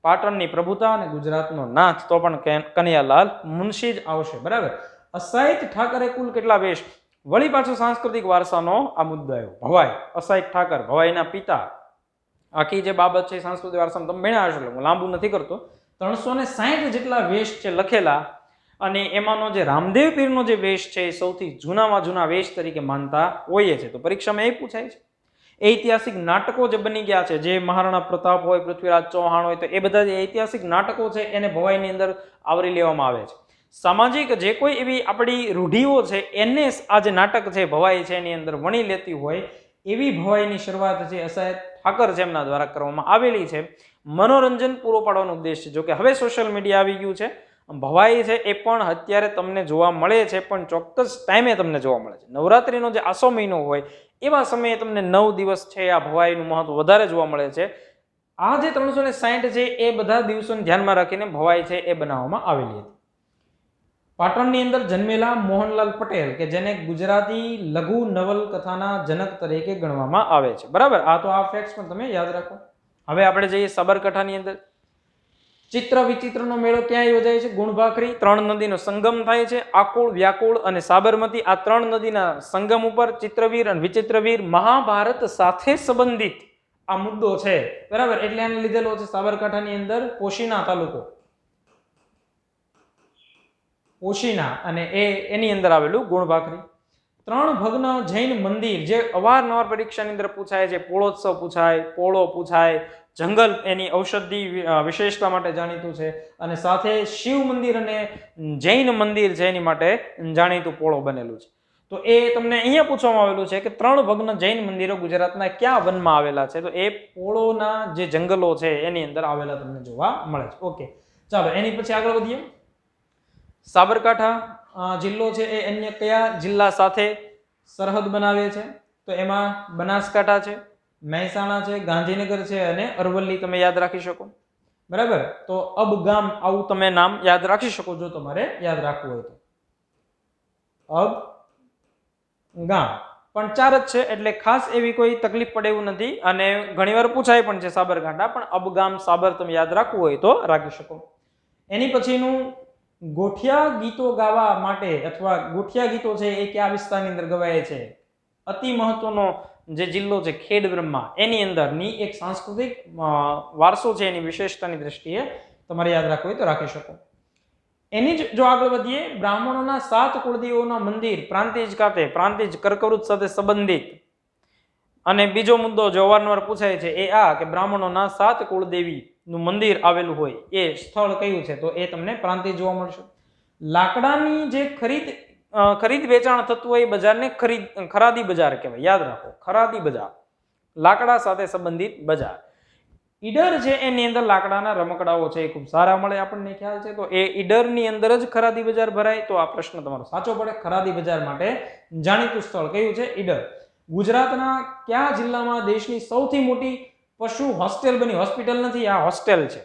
[SPEAKER 1] પાટણની પ્રભુતા અને ગુજરાતનો નાથ, તો પણ કનૈયાલાલ મુનશી જ આવશે. બરાબર, અસાહિત ઠાકરે કુલ કેટલા વેશ? વળી પાછો સાંસ્કૃતિક વારસાનો આ મુદ્દો આવ્યો. ભવાઈ, અસાહિત ઠાકર, ભવાઈના પિતા. આખી જે બાબત છે સાંસ્કૃતિક વારસામાં તમે ભણ્યા હશો, હું લાંબુ નથી કરતો. 360 જેટલા વેશ છે લખેલા, અને એમાંનો જે રામદેવ પીરનો જે વેશ છે એ સૌથી જૂનામાં જૂના વેશ તરીકે માનતા હોઈએ છે. તો પરીક્ષામાં એ પૂછાય છે. ઐતિહાસિક નાટકો જે બની ગયા છે, જે મહારાણા પ્રતાપ હોય, પૃથ્વીરાજ ચૌહાણ હોય, તો એ બધા જે ઐતિહાસિક નાટકો છે એને ભવાઈની અંદર આવરી લેવામાં આવે છે. સામાજિક જે કોઈ એવી આપણી રૂઢિઓ છે એને આ જે નાટક છે ભવાઈ છે એની અંદર વણી લેતી હોય એવી ભવાઈની શરૂઆત છે અસહાય ઠાકર છે એમના દ્વારા કરવામાં આવેલી છે. મનોરંજન પૂરો પાડવાનો ઉદ્દેશ છે. જો કે હવે સોશિયલ મીડિયા આવી ગયું છે, ભવાઈ છે એ પણ અત્યારે તમને જોવા મળે છે, પણ ચોક્કસ ટાઈમે તમને જોવા મળે છે. નવરાત્રિનો જે આસો મહિનો હોય એવા સમયે તમને 9 દિવસ છે આ ભવાઈનું મહત્વ વધારે જોવા મળે છે. આ જે 360 છે એ બધા દિવસોને ધ્યાનમાં રાખીને ભવાઈ છે એ બનાવવામાં આવેલી હતી. પાટણની અંદર જન્મેલા મોહનલાલ પટેલ કે જેને ગુજરાતી લઘુ નવલકથાના જનક તરીકે ગણવામાં આવે છે. બરાબર, આ તો આ ફેક્ટ્સ પણ તમે યાદ રાખો. હવે આપણે જઈએ સાબરકાંઠાની અંદર. ચિત્ર વિચિત્રનો મેળો ક્યાં યોજાય છે? ગુણભાખરી. 3 નદીનો સંગમ થાય છે. આકુળ, વ્યાકુળ અને સાબરમતી આ 3 નદીના સંગમ ઉપર ચિત્રવીર અને વિચિત્રવીર મહાભારત સાથે સંબંધિત આ મુદ્દો છે. બરાબર, એટલે આને લીધેલો છે સાબરકાંઠાની અંદર પોશીના તાલુકો, પોશીના, અને એની અંદર આવેલું ગુણભાખરી. 3 ભગ્ન જૈન મંદિર જે અવારનવાર પરીક્ષાની અંદર પૂછાય છે. પોળોત્સવ પૂછાય, પોળો પૂછાય, જંગલ એની ઔષધિ વિશેષતા માટે જાણીતું છે, અને સાથે શિવ મંદિર અને જૈન મંદિર છે એની માટે જાણીતું પોળો બનેલું છે. તો એ તમને અહીંયા પૂછવામાં આવેલું છે કે 3 ભગ્ન જૈન મંદિરો ગુજરાતના કયા વનમાં આવેલા છે? તો એ પોળોના જે જંગલો છે એની અંદર આવેલા તમને જોવા મળે છે. ઓકે, ચાલો એની પછી આગળ વધીએ. સાબરકાંઠા જિલ્લો છે એ અન્ય કયા જિલ્લા સાથે સરહદ બનાવે છે? તો એમાં બનાસકાંઠા છે, મહેસાણા છે, ગાંધીનગર છે અને અરવલ્લી તમે યાદ રાખી શકો. બરાબર, તો અબગામ આવું તમે નામ યાદ રાખી શકો જો તમારે યાદ રાખવું હોય તો. અબગામ પણ 4 જ છે એટલે ખાસ એવી કોઈ તકલીફ પડે એવું નથી, અને ઘણીવાર પૂછાય પણ છે સાબરકાંઠા, પણ અબગામ સાબર તમે યાદ રાખવું હોય તો રાખી શકો. એની પછીનું ગોઠિયા ગીતો ગાવા માટે અથવા ગોઠિયા ગીતો છે એ કયા વિસ્તારની અંદર ગવાય છે? અતિ મહત્વનો જે જિલ્લો છે ખેડ બ્રહ્મા, એની અંદરની એક સાંસ્કૃતિક વારસો છે એની વિશેષતાની દ્રષ્ટિએ તમારે યાદ રાખવું હોય તો રાખી શકો. એની જ જો આગળ વધીએ, બ્રાહ્મણોના 7 કુળદેવીઓના મંદિર પ્રાંતિજ ખાતે, પ્રાંતિજ કર્કવૃત સાથે સંબંધિત. અને બીજો મુદ્દો જો અવારનવાર પૂછાય છે એ આ કે બ્રાહ્મણોના 7 કુળદેવી નું મંદિર આવેલું હોય એ સ્થળ કયું છે? તો એ તમને પ્રાંતિજ જોવા મળશે. લાકડાની જે ખરીદ વેચાણ થતું હોય એ બજારને ખરાદી બજાર કહેવાય. યાદ રાખો, ખરાદી બજાર, લાકડા સાથે સંબંધિત બજાર. ઈડર છે એની અંદર લાકડાના રમકડાઓ છે એ ખૂબ સારા મળે આપણને ખ્યાલ છે, તો એ ઈડરની અંદર જ ખરાદી બજાર ભરાય. તો આ પ્રશ્ન તમારો સાચો પડે. ખરાદી બજાર માટે જાણીતું સ્થળ કયું છે? ઈડર. ગુજરાતના કયા જિલ્લામાં દેશની સૌથી મોટી પશુ હોસ્ટેલ બની? હોસ્પિટલ નથી, આ હોસ્ટેલ છે.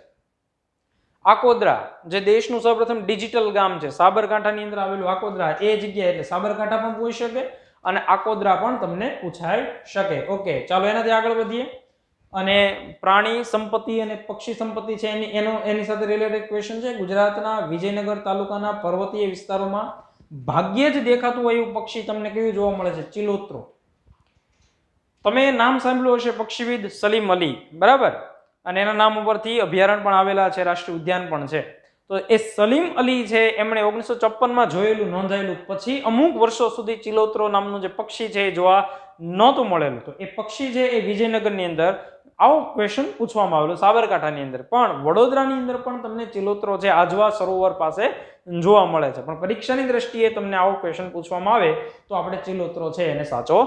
[SPEAKER 1] આકોદરા, જે દેશનું સૌપ્રથમ ડિજિટલ ગામ છે, સાબરકાંઠાની અંદર આવેલું આકોદરા, એ જગ્યાએ એટલે સાબરકાંઠા પણ પૂછી શકે અને આકોદરા પણ તમને પૂછાઈ શકે. ઓકે, ચાલો એનાથી આગળ વધીએ. અને પ્રાણી સંપત્તિ અને પક્ષી સંપત્તિ છે એની સાથે રિલેટેડ ક્વેશ્ચન છે. ગુજરાતના વિજયનગર તાલુકાના પર્વતીય વિસ્તારોમાં ભાગ્યે જ દેખાતું હોય એવું પક્ષી તમને કયું જોવા મળે છે? ચિલોત્રો. તમે નામ સાંભળ્યું હશે પક્ષીવિદ સલીમ અલી, બરાબર, અને એના નામ ઉપરથી અભયારણ્ય પણ આવેલા છે, રાષ્ટ્રીય ઉદ્યાન પણ છે. તો એ સલીમ અલી છે એમણે 1954માં જોયેલું, નોંધાયેલું, પછી અમુક વર્ષો સુધી ચિલોત્રો નામનું જે પક્ષી છે એ જોવા નહોતું મળેલું. તો એ પક્ષી છે એ વિજયનગરની અંદર આવો ક્વેશ્ચન પૂછવામાં આવેલો, સાબરકાંઠાની અંદર. પણ વડોદરાની અંદર પણ તમને ચિલોત્રો છે આજવા સરોવર પાસે જોવા મળે છે. પણ પરીક્ષાની દ્રષ્ટિએ તમને આવો ક્વેશ્ચન પૂછવામાં આવે તો આપણે ચિલોત્રો છે એને સાચો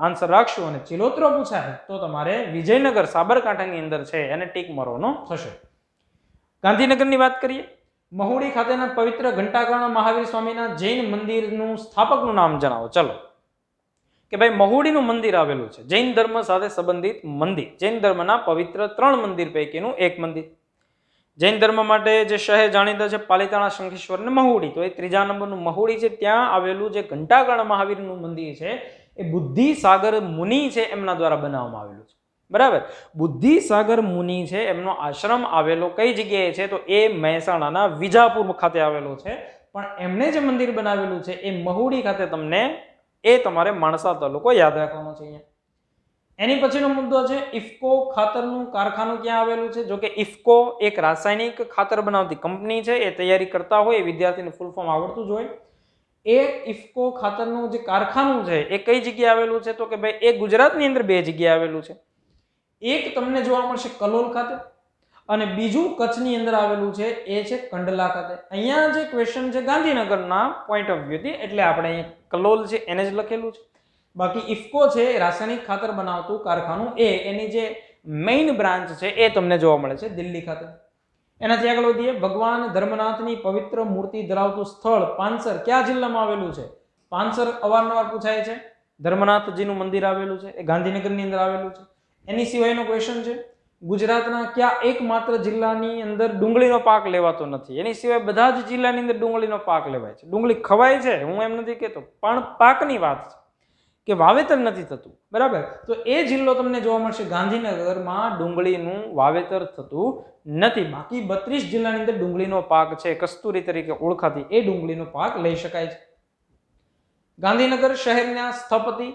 [SPEAKER 1] આન્સર રાખશું, અને ચિલોત્રો પૂછાય તો તમારે વિજયનગર સાબરકાંઠાની અંદર છે એને ટીક મારવાનો થશે. ગાંધીનગરની વાત કરીએ. મહુડી ખાતેના પવિત્ર ઘંટાકર્ણ મહાવીર સ્વામીના જૈન મંદિરનું સ્થાપકનું નામ જણાવો. ચલો કે ભાઈ મહુડીનું મંદિર આવેલું છે, જૈન ધર્મ સાથે સંબંધિત મંદિર, જૈન ધર્મના પવિત્ર 3 મંદિર પૈકીનું એક મંદિર. જૈન ધર્મ માટે જે શહેર જાણીતા છે પાલિતાણા, શંખેશ્વર અને મહુડી, તો એ 3જા નંબરનું મહુડી છે. ત્યાં આવેલું જે ઘંટાકર્ણ મહાવીરનું મંદિર છે એ બુદ્ધિસાગર મુનિ છે એમના દ્વારા બનાવવામાં આવેલું છે. બરાબર, બુદ્ધિસાગર મુનિ છે એમનો આશ્રમ આવેલો કઈ જગ્યાએ છે? તો એ મહેસાણાના વિજાપુર ખાતે આવેલો છે. પણ એમણે જે મંદિર બનાવેલું છે એ મહુડી ખાતે તમને એ તમારે માણસા તાલુકો યાદ રાખવાનો છે અહીંયા. એની પછીનો મુદ્દો છે ઇફકો ખાતરનું કારખાનું ક્યાં આવેલું છે? જો કે ઇફકો એક રાસાયણિક ખાતર બનાવતી કંપની છે, એ તૈયારી કરતા હોય વિદ્યાર્થીને ફૂલ ફોર્મ આવડતું જ હોય. એ ઇફકો ખાતરનું જે કારખાનું છે એ કઈ જગ્યાએ આવેલું છે? તો કે ભાઈ એ ગુજરાતની અંદર 2 જગ્યાએ આવેલું છે. એક તમને જોવા મળશે કલોલ ખાતે અને બીજું કચ્છની અંદર આવેલું છે એ છે કંડલા ખાતે. અહીંયા જે ક્વેશ્ચન છે ગાંધીનગરના પોઈન્ટ ઓફ વ્યૂથી, એટલે આપણે અહીંયા કલોલ છે એને જ લખેલું છે. બાકી ઇફકો છે રાસાયણિક ખાતર બનાવતું કારખાનું એની જે મેઇન બ્રાન્ચ છે એ તમને જોવા મળે છે દિલ્હી ખાતે. એનાથી આગળ વધીએ. ભગવાન ધર્મનાથની પવિત્ર મૂર્તિ ધરાવતું સ્થળ પાંસર કયા જિલ્લામાં આવેલું છે? પાંસર અવારનવાર પૂછાય છે. ધર્મનાથજીનું મંદિર આવેલું છે એ ગાંધીનગરની અંદર આવેલું છે. એની સિવાયનો ક્વેશ્ચન છે ગુજરાતના કયા એકમાત્ર જિલ્લાની અંદર ડુંગળીનો પાક લેવાતો નથી? એની સિવાય બધા જ જિલ્લાની અંદર ડુંગળીનો પાક લેવાય છે. ડુંગળી ખવાય છે, હું એમ નથી કહેતો, પણ પાકની વાત છે કે વાવેતર નથી થતું. બરાબર, તો એ જિલ્લો તમને જોવા મળશે ગાંધીનગરમાં ડુંગળીનું વાવેતર થતું નથી. બાકી 32 જિલ્લાની અંદર ડુંગળીનો પાક છે, કસ્તુરી તરીકે ઓળખાતી એ ડુંગળીનો પાક લઈ શકાય છે. ગાંધીનગર શહેરના સ્થપતિ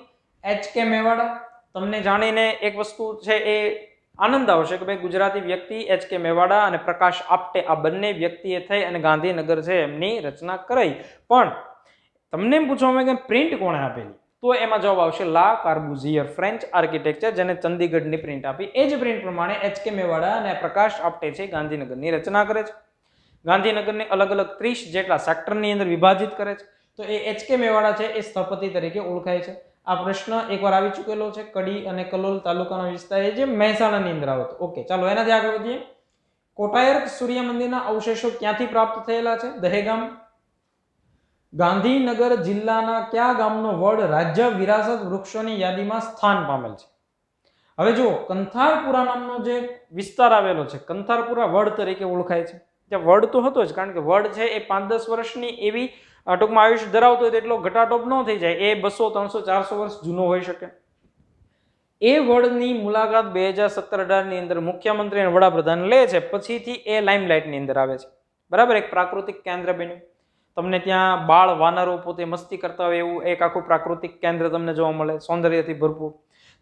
[SPEAKER 1] H.K. મેવાડા. તમને જાણીને એક વસ્તુ છે એ આનંદ આવશે કે ભાઈ ગુજરાતી વ્યક્તિ H.K. મેવાડા અને પ્રકાશ આપ્ટે આ બંને વ્યક્તિએ થઈ અને ગાંધીનગર છે એમની રચના કરાઈ. પણ તમને એમ પૂછવામાં કે પ્રિન્ટ કોણે આપેલી, તો એમાં જવાબ આવશે લા કાર્બુઝિયર, ફ્રેન્ચ આર્કિટેક્ચર, જેને ચંદીગઢની પ્રિન્ટ આપી. એ જ પ્રિન્ટ પ્રમાણે H.K. મેવાડા અને પ્રકાશ આપ્ટે છે ગાંધીનગરની રચના કરે છે. ગાંધીનગરને અલગ અલગ 30 જેટલા સેક્ટરની અંદર વિભાજિત કરે છે. તો એ H.K. મેવાડા છે એ સ્થપતિ તરીકે ઓળખાય છે. આ પ્રશ્ન એકવાર આવી ચૂકેલો છે. કડી અને કલોલ તાલુકાનો વિસ્તાર એ જે મહેસાણાની અંદર આવે. ઓકે, ચાલો એનાથી આગળ વધીએ. કોટાયર્ક સૂર્ય મંદિરના અવશેષો ક્યાંથી પ્રાપ્ત થયેલા છે? દહેગામ. ગાંધીનગર જિલ્લાના કયા ગામનો વડ રાજ્ય વિરાસત વૃક્ષોની યાદીમાં સ્થાન પામેલ છે? હવે જુઓ, કંથારપુરા નામનો જે વિસ્તાર આવેલો છે, કંથારપુરા વડ તરીકે ઓળખાય છે. ત્યાં વડ તો હતો જ, કારણ કે વડ છે એ 5-10 વર્ષની એવી ટૂંકમાં આયુષ્ય ધરાવતો હોય તો એટલો ઘટાટોપ ન થઈ જાય. એ 200, 300, 400 વર્ષ જૂનો હોઈ શકે. એ વડની મુલાકાત 2017-18 ની અંદર મુખ્યમંત્રી અને વડાપ્રધાન લે છે. પછીથી એ લાઇમલાઇટની અંદર આવે છે. બરાબર, એક પ્રાકૃતિક કેન્દ્ર બન્યું. તમને ત્યાં બાળ વાનરો પોતે મસ્તી કરતા હોય એવું એક આખું પ્રાકૃતિક કેન્દ્ર તમને જોવા મળે, સૌંદર્યથી ભરપૂર.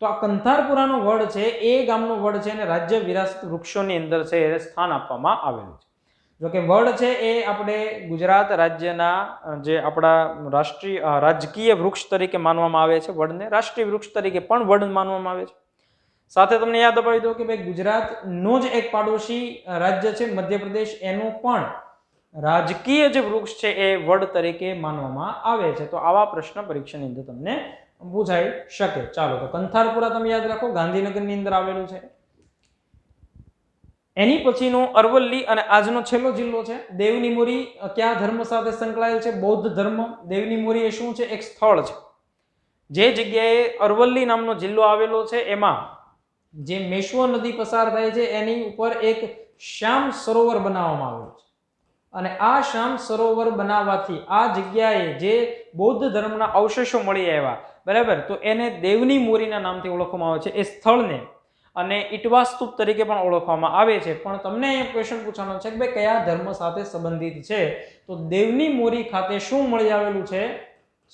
[SPEAKER 1] તો આ કંથારપુરાનો વડ છે એ ગામનો વડ છે અને રાજ્ય વિરાસત વૃક્ષોની અંદર છે એ સ્થાન આપવામાં આવેલું છે. જોકે વડ છે એ આપણે ગુજરાત રાજ્યના જે આપણા રાજકીય વૃક્ષ તરીકે માનવામાં આવે છે. વડને રાષ્ટ્રીય વૃક્ષ તરીકે પણ વડ માનવામાં આવે છે. સાથે તમને યાદ અપાવી દો કે ભાઈ ગુજરાતનો જ એક પાડોશી રાજ્ય છે મધ્યપ્રદેશ, એનું પણ રાજકીય જે વૃક્ષ છે એ વડ તરીકે માનવામાં આવે છે. તો આવા પ્રશ્ન પરીક્ષાની અંદર તમને પૂછાઈ શકે. ચાલો, તો કંથારપુરા તમે યાદ રાખો, ગાંધીનગરની અંદર આવેલું છે. એની પછીનો અરવલ્લી અને આજનો છેલ્લો જિલ્લો છે દેવની મોરી. કયા ધર્મ સાથે સંકળાયેલ છે? બૌદ્ધ ધર્મ. દેવની મોરી એ શું છે? એક સ્થળ છે. જે જગ્યાએ અરવલ્લી નામનો જિલ્લો આવેલો છે એમાં જે મેશ્વો નદી પસાર થાય છે એની ઉપર એક શ્યામ સરોવર બનાવવામાં આવેલું છે. અને આ શ્યામ સરોવર બનાવવાથી આ જગ્યાએ જે બૌદ્ધ ધર્મના અવશેષો મળી આવ્યા, બરાબર, તો એને દેવની મોરીના નામથી ઓળખવામાં આવે છે એ સ્થળને. અને ઇટવા સ્તૂપ તરીકે પણ ઓળખવામાં આવે છે. પણ તમને અહીંયા ક્વેશ્ચન પૂછવાનો છે કે ભાઈ કયા ધર્મ સાથે સંબંધિત છે? તો દેવની મોરી ખાતે શું મળી આવેલું છે?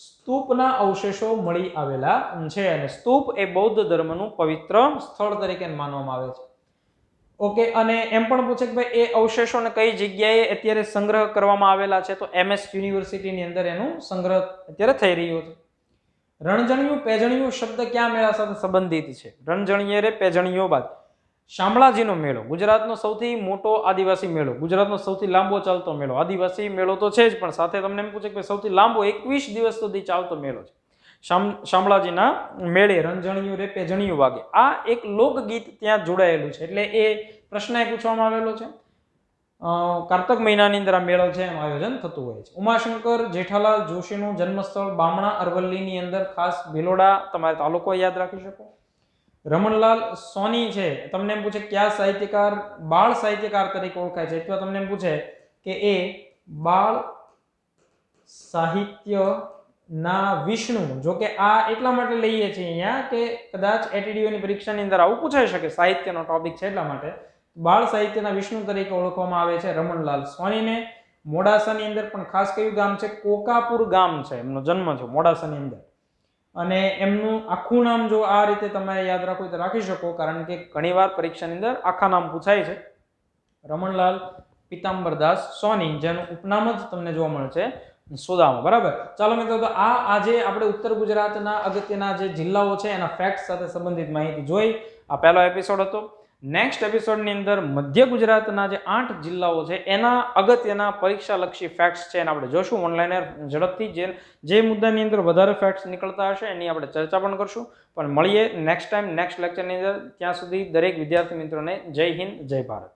[SPEAKER 1] સ્તૂપના અવશેષો મળી આવેલા છે. અને સ્તૂપ એ બૌદ્ધ ધર્મનું પવિત્ર સ્થળ તરીકે માનવામાં આવે છે. ઓકે, અને એમ પણ પૂછે કે ભાઈ એ અવશેષોને કઈ જગ્યાએ અત્યારે સંગ્રહ કરવામાં આવેલા છે? તો MS યુનિવર્સિટીની અંદર એનું સંગ્રહ અત્યારે થઈ રહ્યો છે. રણજણિયું પેજણિયું શબ્દ કયા મેળા સાથે સંબંધિત છે? રણજણીય રે પેજણીયો બાદ શામળાજીનો મેળો ગુજરાતનો સૌથી મોટો આદિવાસી મેળો, ગુજરાતનો સૌથી લાંબો ચાલતો મેળો. આદિવાસી મેળો તો છે જ, પણ સાથે તમને એમ પૂછે કે સૌથી લાંબો 21 દિવસ સુધી ચાલતો મેળો છે શામળાજીના મેળે રણજણિયું રે પેજણિયું વાગે. આ એક લોકગીત ત્યાં જોડાયેલું છે, એટલે એ પ્રશ્ન પૂછવામાં આવેલો છે. કાર્તક મહિનાની અંદર આ મેળો છે એનું આયોજન થતું હોય છે. ઉમાશંકર જેઠાલાલ જોશીનું જન્મસ્થળ બામણા અરવલ્લીની અંદર, ખાસ ભિલોડા તમારે તાલુકો યાદ રાખી શકો. રમણલાલ સોની છે, તમને એમ પૂછે કયા સાહિત્યકાર બાળ સાહિત્યકાર તરીકે ઓળખાય છે? અથવા તમને એમ પૂછે કે એ બાળ સાહિત્ય ના વિષ્ણુ. જો કે આ એટલા માટે લઈએ છીએ અહીંયા કે કદાચ એટીડીઓની પરીક્ષાની અંદર આવું પૂછાઈ શકે, સાહિત્યનો ટોપિક છે એટલા માટે. બાળ સાહિત્યના વિષ્ણુ તરીકે ઓળખવામાં આવે છે રમણલાલ સોનીને. મોડાસાની અંદર પણ ખાસ કયું ગામ છે? કોકાપુર ગામ છે, એમનો જન્મ છે મોડાસાની અંદર. અને એમનું આખું નામ જો આ રીતે તમે યાદ રાખો તો રાખી શકો, કારણ કે ઘણીવાર પરીક્ષાની અંદર આખા નામ પૂછાય છે. રમણલાલ પિતાંબરદાસ સોની, જેનું ઉપનામ જ તમને જોવા મળે છે સોદામાં. બરાબર, ચાલો મિત્રો, તો આ આજે આપણે ઉત્તર ગુજરાતના અગત્યના જે જિલ્લાઓ છે એના ફેક્ટ સાથે સંબંધિત માહિતી જોઈ. આ પહેલો એપિસોડ હતો. નેક્સ્ટ એપિસોડની અંદર મધ્ય ગુજરાતના જે 8 જિલ્લાઓ છે એના અગત્યના પરીક્ષાલક્ષી ફેક્ટ્સ છે એને આપણે જોશું ઓનલાઈન ઝડપથી. જે મુદ્દાની અંદર વધારે ફેક્ટ્સ નીકળતા હશે એની આપણે ચર્ચા પણ કરશું. પણ મળીએ નેક્સ્ટ ટાઈમ નેક્સ્ટ લેક્ચરની અંદર. ત્યાં સુધી દરેક વિદ્યાર્થી મિત્રોને જય હિન્દ, જય ભારત.